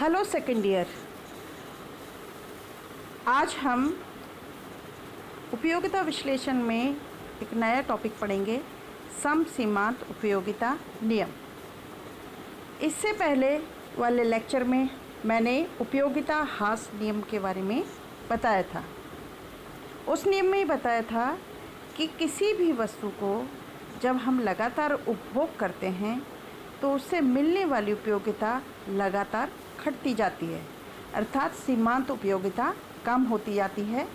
Hello second year. आज हम उपयोगिता विश्लेषण में एक नया टॉपिक पढ़ेंगे, समसीमांत उपयोगिता नियम। इससे पहले वाले लेक्चर में मैंने उपयोगिता ह्रास नियम के बारे में बताया था। उस नियम में बताया था कि किसी भी वस्तु को जब हम लगातार उपभोग करते हैं तो उससे मिलने वाली उपयोगिता लगातार घटती जाती है, अर्थात सीमांत उपयोगिता कम होती जाती है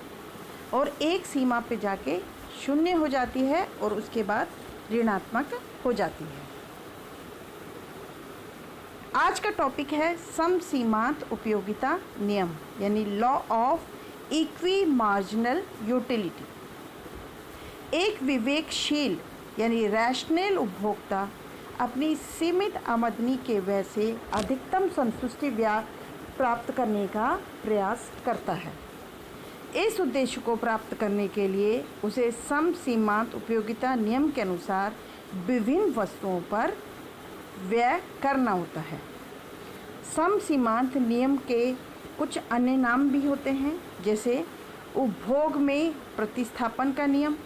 और एक सीमा पे जाके शून्य हो जाती है और उसके बाद ऋणात्मक हो जाती है। आज का टॉपिक है समसीमांत उपयोगिता नियम, यानी law of equi marginal utility. एक विवेकशील यानी रैशनल उपभोक्ता अपनी सीमित आमदनी के व्यय से अधिकतम संतुष्टि प्राप्त करने का प्रयास करता है। इस उद्देश्य को प्राप्त करने के लिए उसे समसीमांत उपयोगिता नियम के अनुसार विभिन्न वस्तुओं पर व्यय करना होता है। समसीमांत नियम के कुछ अन्य नाम भी होते हैं, जैसे उपभोग में प्रतिस्थापन का नियम,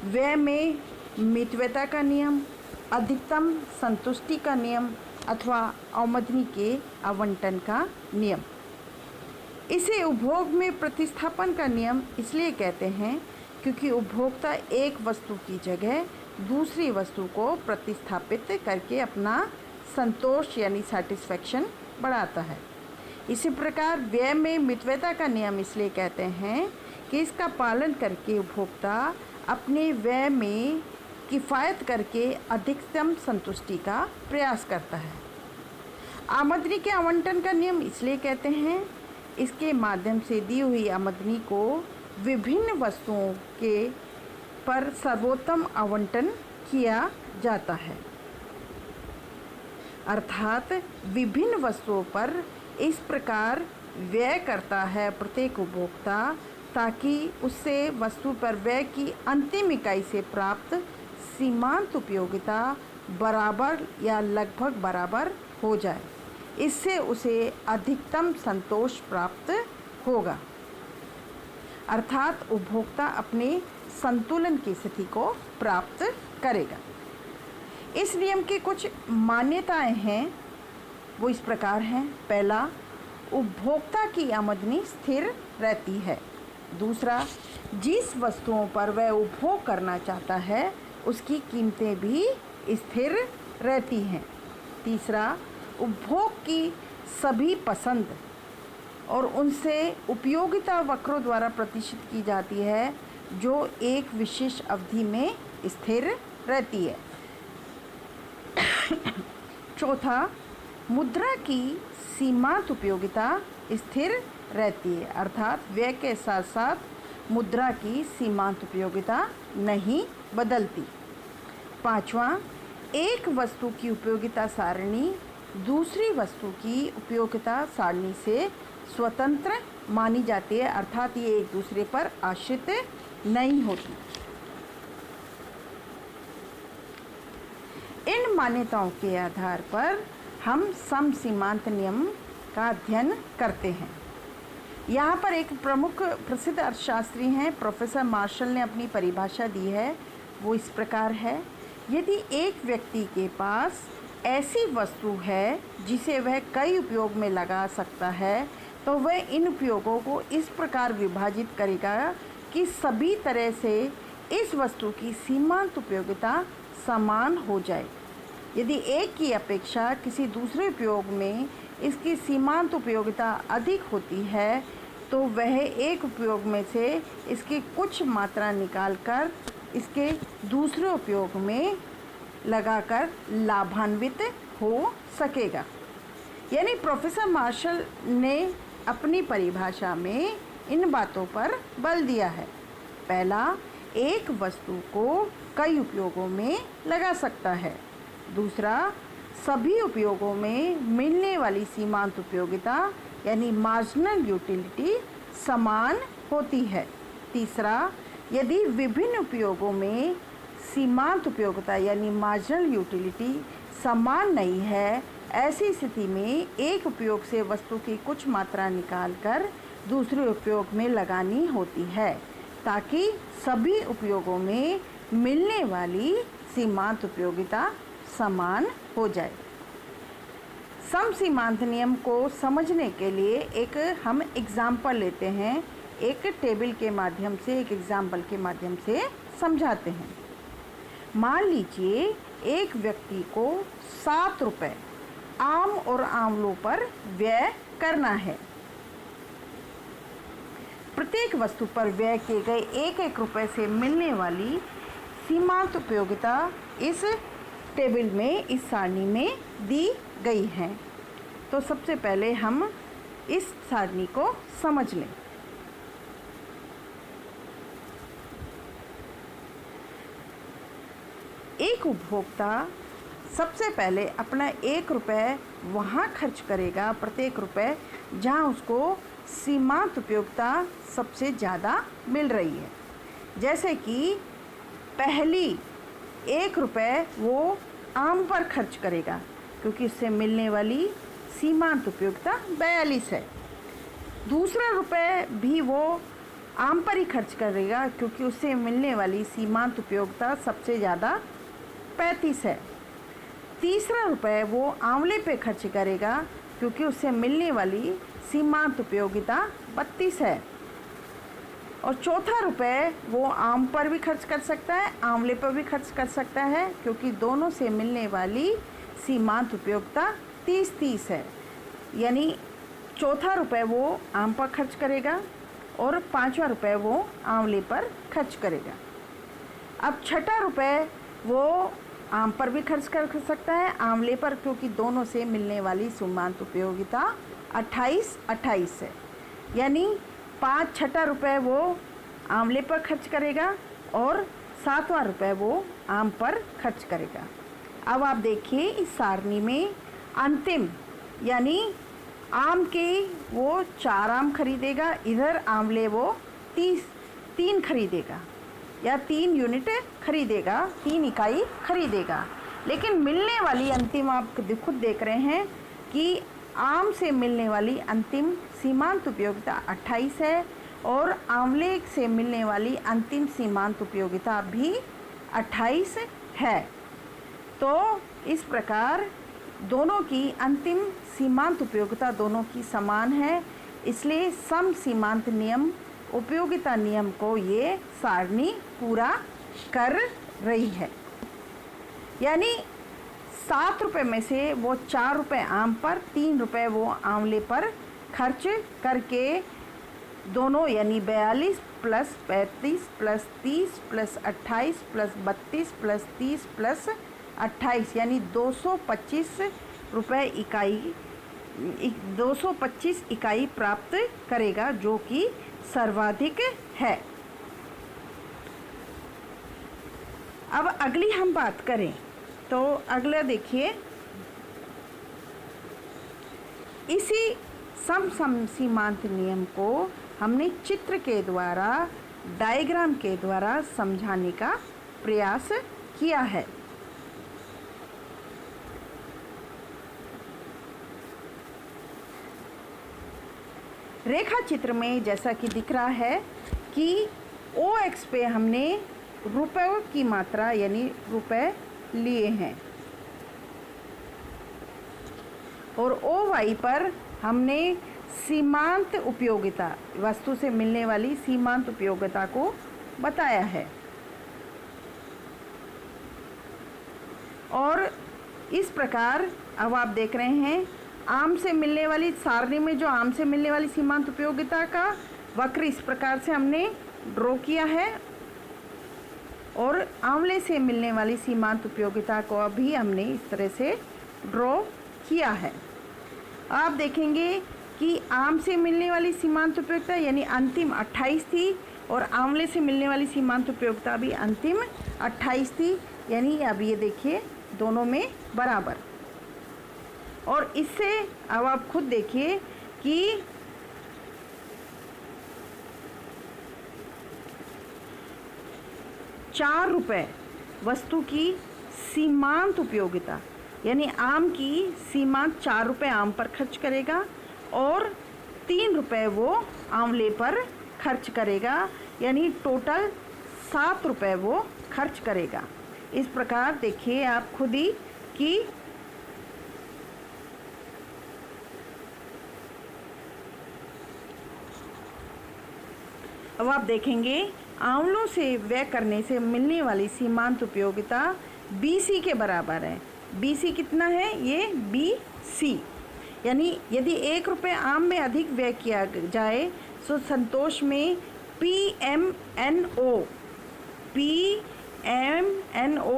व्यय में मितव्ययता का नियम, अधिकतम संतुष्टि का नियम अथवा आमदनी के आवंटन का नियम। इसे उपभोग में प्रतिस्थापन का नियम इसलिए कहते हैं क्योंकि उपभोक्ता एक वस्तु की जगह दूसरी वस्तु को प्रतिस्थापित करके अपना संतोष यानी सेटिस्फैक्शन बढ़ाता है। इसी प्रकार व्यय में मितव्ययता का नियम इसलिए कहते हैं कि इसका पालन करके उपभोक्ता अपने व्यय में किफ़ायत करके अधिकतम संतुष्टि का प्रयास करता है। आमदनी के आवंटन का नियम इसलिए कहते हैं, इसके माध्यम से दी हुई आमदनी को विभिन्न वस्तुओं के पर सर्वोत्तम आवंटन किया जाता है, अर्थात विभिन्न वस्तुओं पर इस प्रकार व्यय करता है प्रत्येक उपभोक्ता ताकि उससे वस्तु पर व्यय की अंतिम इकाई से प्राप्त सीमांत उपयोगिता बराबर या लगभग बराबर हो जाए। इससे उसे अधिकतम संतोष प्राप्त होगा, अर्थात उपभोक्ता अपने संतुलन की स्थिति को प्राप्त करेगा। इस नियम की कुछ मान्यताएं हैं, वो इस प्रकार हैं। पहला, उपभोक्ता की आमदनी स्थिर रहती है। दूसरा, जिस वस्तुओं पर वह उपभोग करना चाहता है उसकी कीमतें भी स्थिर रहती हैं। तीसरा, उपभोग की सभी पसंद और उनसे उपयोगिता वक्रों द्वारा प्रतिष्ठित की जाती है जो एक विशेष अवधि में स्थिर रहती है। चौथा, मुद्रा की सीमांत उपयोगिता स्थिर रहती है, अर्थात व्यय के साथ साथ मुद्रा की सीमांत उपयोगिता नहीं बदलती। पांचवा, एक वस्तु की उपयोगिता सारणी दूसरी वस्तु की उपयोगिता सारणी से स्वतंत्र मानी जाती है, अर्थात ये एक दूसरे पर आश्रित नहीं होती। इन मान्यताओं के आधार पर हम समसीमांत नियम का अध्ययन करते हैं। यहाँ पर एक प्रमुख प्रसिद्ध अर्थशास्त्री हैं प्रोफेसर मार्शल ने अपनी परिभाषा दी है, वो इस प्रकार है। यदि एक व्यक्ति के पास ऐसी वस्तु है जिसे वह कई उपयोग में लगा सकता है तो वह इन उपयोगों को इस प्रकार विभाजित करेगा कि सभी तरह से इस वस्तु की सीमांत उपयोगिता समान हो जाए। यदि एक की अपेक्षा किसी दूसरे उपयोग में इसकी सीमांत उपयोगिता अधिक होती है तो वह एक उपयोग में से इसकी कुछ मात्रा निकालकर इसके दूसरे उपयोग में लगाकर लाभान्वित हो सकेगा। यानी प्रोफेसर मार्शल ने अपनी परिभाषा में इन बातों पर बल दिया है। पहला, एक वस्तु को कई उपयोगों में लगा सकता है। दूसरा, सभी उपयोगों में मिलने वाली सीमांत उपयोगिता यानी मार्जिनल यूटिलिटी समान होती है। तीसरा, यदि विभिन्न उपयोगों में सीमांत उपयोगिता यानी मार्जिनल यूटिलिटी समान नहीं है, ऐसी स्थिति में एक उपयोग से वस्तु की कुछ मात्रा निकालकर दूसरे उपयोग में लगानी होती है ताकि सभी उपयोगों में मिलने वाली सीमांत उपयोगिता समान हो जाए। समसीमांत नियम को समझने के लिए एक हम एग्जाम्पल लेते हैं, एक टेबल के माध्यम से, एक एग्जाम्पल के माध्यम से समझाते हैं। मान लीजिए एक व्यक्ति को 7 रुपये आम और आंवलों पर व्यय करना है। प्रत्येक वस्तु पर व्यय किए गए 1-1 रुपये से मिलने वाली सीमांत उपयोगिता इस टेबल में, इस सारणी में दी गई है। तो सबसे पहले हम इस सारणी को समझ लें। एक उपभोक्ता सबसे पहले अपना 1 रुपये वहाँ खर्च करेगा, प्रत्येक रुपये जहाँ उसको सीमांत उपयोगिता सबसे ज़्यादा मिल रही है। जैसे कि पहली 1 रुपये वो आम पर खर्च करेगा क्योंकि उससे मिलने वाली सीमांत उपयोगिता 42 है। दूसरा रुपये भी वो आम पर ही खर्च करेगा क्योंकि उससे मिलने वाली सीमांत उपयोगिता सबसे ज़्यादा 35 है। तीसरा रुपये वो आंवले पे खर्च करेगा क्योंकि उससे मिलने वाली सीमांत उपयोगिता 32 है। और चौथा रुपये वो आम पर भी खर्च कर सकता है, आंवले पर भी खर्च कर सकता है क्योंकि दोनों से मिलने वाली सीमांत उपयोगिता 30-30 है। यानी चौथा रुपये वो आम पर खर्च करेगा और 5वां रुपये वो आंवले पर खर्च करेगा। अब छठा रुपये वो आम पर भी खर्च कर सकता है, आंवले पर, क्योंकि दोनों से मिलने वाली सीमांत उपयोगिता 28-28 है। यानी छठा रुपये वो आंवले पर खर्च करेगा और 7वां रुपये वो आम पर खर्च करेगा। अब आप देखिए इस सारणी में अंतिम, यानी आम के वो 4 आम खरीदेगा, इधर आंवले वो 3 खरीदेगा या 3 यूनिट खरीदेगा, 3 इकाई खरीदेगा। लेकिन मिलने वाली अंतिम, आप खुद देख रहे हैं कि आम से मिलने वाली अंतिम सीमांत उपयोगिता 28 है और आंवले से मिलने वाली अंतिम सीमांत उपयोगिता भी 28 है। तो इस प्रकार दोनों की अंतिम सीमांत उपयोगिता दोनों की समान है, इसलिए सम सीमांत नियम उपयोगिता नियम को ये सारणी पूरा कर रही है। यानी 7 रुपये में से वो 4 रुपये आम पर, 3 रुपये वो आंवले पर खर्च करके दोनों, यानी 42 + 35 + 30 + 28 + 32 + 30 + 28 यानी 225 रुपये इकाई, 225 इकाई प्राप्त करेगा, जो कि सर्वाधिक है। अब अगली हम बात करें तो अगला देखिए, इसी सम सीमांत नियम को हमने चित्र के द्वारा, डायग्राम के द्वारा समझाने का प्रयास किया है। रेखा चित्र में जैसा कि दिख रहा है कि OX पे हमने रुपयों की मात्रा यानी रुपए लिए हैं और OY पर हमने सीमांत उपयोगिता, वस्तु से मिलने वाली सीमांत उपयोगिता को बताया है। और इस प्रकार अब आप देख रहे हैं आम से मिलने वाली सारणी में जो आम से मिलने वाली सीमांत उपयोगिता का वक्र इस प्रकार से हमने ड्रॉ किया है और आंवले से मिलने वाली सीमांत उपयोगिता को भी हमने इस तरह से ड्रॉ किया है। आप देखेंगे कि आम से मिलने वाली सीमांत उपयोगिता यानी अंतिम 28 थी और आंवले से मिलने वाली सीमांत उपयोगिता भी अंतिम 28 थी, यानी अब ये देखिए दोनों में बराबर। और इससे अब आप खुद देखिए कि ₹4 वस्तु की सीमांत उपयोगिता यानी आम की सीमांत 4 रुपये आम पर खर्च करेगा और 3 रुपये वो आंवले पर खर्च करेगा, यानी टोटल 7 रुपये वो खर्च करेगा। इस प्रकार देखिए आप खुद ही कि अब आप देखेंगे आंवलों से व्यय करने से मिलने वाली सीमांत उपयोगिता BC के बराबर है। BC कितना है? ये BC, यानी यदि 1 रुपये आम में अधिक व्यय किया जाए तो संतोष में PMNO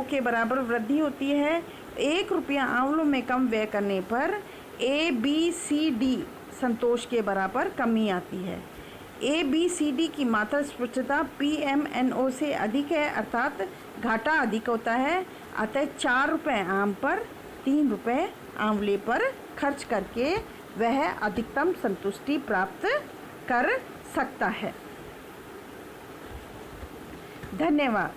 के बराबर वृद्धि होती है। 1 रुपया आंवलों में कम व्यय करने पर ABCD संतोष के बराबर कमी आती है। ABCD की मात्रा स्पष्टता PMNO से अधिक है, अर्थात घाटा अधिक होता है। अतः 4 रुपये आम पर 3 रुपये आंवले पर खर्च करके वह अधिकतम संतुष्टि प्राप्त कर सकता है। धन्यवाद।